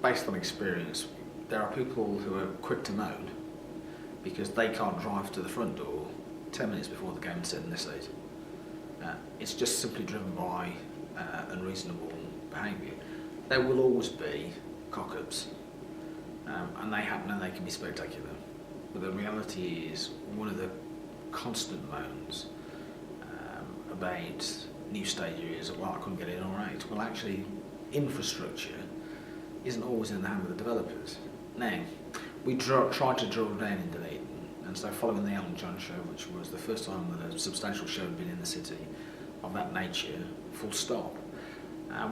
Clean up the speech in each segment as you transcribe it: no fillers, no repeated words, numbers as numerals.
based on experience, there are people who are quick to moan because they can't drive to the front door 10 minutes before the game and sit in their seat. It's just simply driven by unreasonable behaviour. There will always be cock-ups, and they happen and they can be spectacular. But the reality is, one of the constant moans about new stadia is, well, I couldn't get in all right. Well, actually, infrastructure isn't always in the hand of the developers. Now, we tried to drill down in Dunedin, and so following the Elton John show, which was the first time that a substantial show had been in the city of that nature, full stop,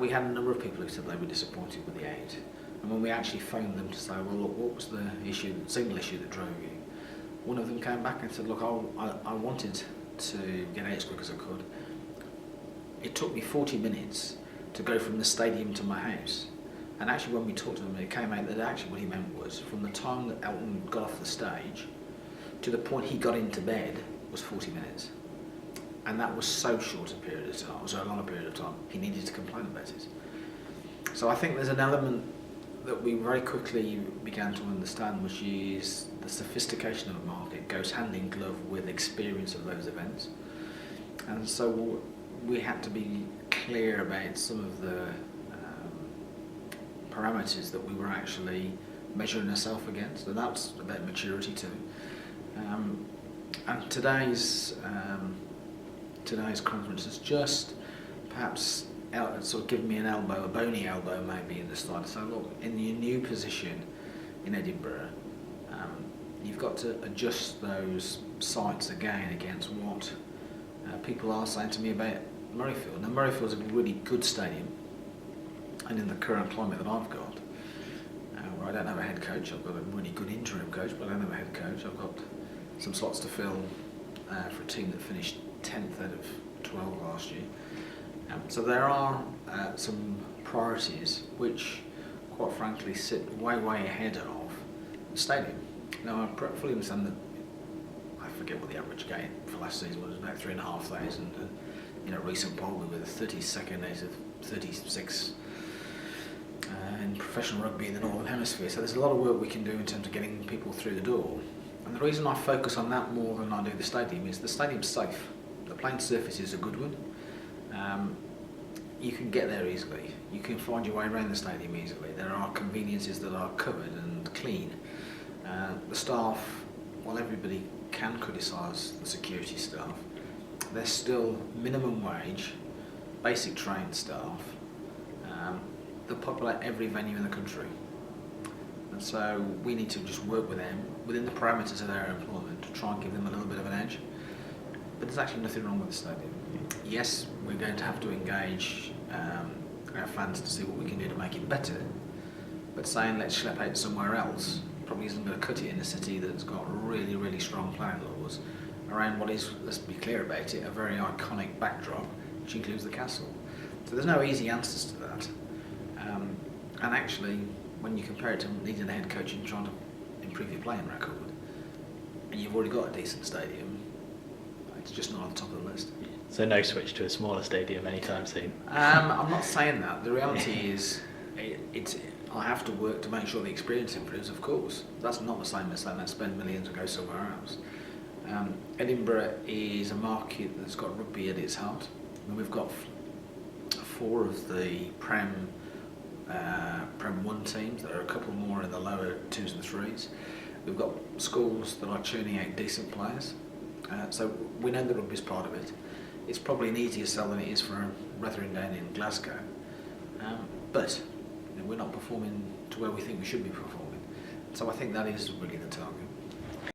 we had a number of people who said they were disappointed with the out. And when we actually phoned them to say, well, look, what was the issue, single issue that drove you? One of them came back and said, look, I wanted to get out as quick as I could. It took me 40 minutes to go from the stadium to my house. And actually, when we talked to him, it came out that actually what he meant was, from the time that Elton got off the stage to the point he got into bed was 40 minutes. And that was so short a period of time, so long a period of time, he needed to complain about it. So I think there's an element that we very quickly began to understand, which is the sophistication of the market goes hand in glove with experience of those events. And so we had to be clear about some of the parameters that we were actually measuring ourselves against, and that's about maturity too. And today's conference has just perhaps sort of given me an elbow, a bony elbow maybe in the start. So look, in your new position in Edinburgh, you've got to adjust those sights again against what people are saying to me about Murrayfield. Now, Murrayfield's a really good stadium, and in the current climate that I've got, where I don't have a head coach, I've got a really good interim coach, but I don't have a head coach. I've got some slots to fill for a team that finished 10th out of 12 last year. So there are some priorities which, quite frankly, sit way ahead of the stadium. Now, I fully understand that, I forget what the average gate for last season was, about 3,500. In a recent poll, we were the 32nd out of 36 in professional rugby in the Northern Hemisphere. So there's a lot of work we can do in terms of getting people through the door. And the reason I focus on that more than I do the stadium is the stadium's safe. The playing surface is a good one. You can get there easily. You can find your way around the stadium easily. There are conveniences that are covered and clean. The staff, while everybody can criticise the security staff, they're still minimum wage, basic trained staff that populate every venue in the country. And so we need to just work with them within the parameters of their employment to try and give them a little bit of an edge. But there's actually nothing wrong with the stadium. Yes, we're going to have to engage our fans to see what we can do to make it better, but saying let's schlep out somewhere else probably isn't going to cut it in a city that's got really strong planning laws around what is, let's be clear about it, a very iconic backdrop, which includes the castle. So there's no easy answers to that. And actually, when you compare it to needing a head coach and trying to improve your playing record, and you've already got a decent stadium, it's just not on the top of the list. So no switch to a smaller stadium anytime soon? I'm not saying that. The reality is, I have to work to make sure the experience improves, of course. That's not the same as saying let's spend millions and go somewhere else. Edinburgh is a market that's got rugby at its heart. I mean, we've got 4 of the Prem 1 teams. There are a couple more in the lower 2s and 3s. We've got schools that are churning out decent players. So we know that rugby's part of it. It's probably an easier sell than it is for Rotherham down in Glasgow. But we're not performing to where we think we should be performing. So I think that is really the target.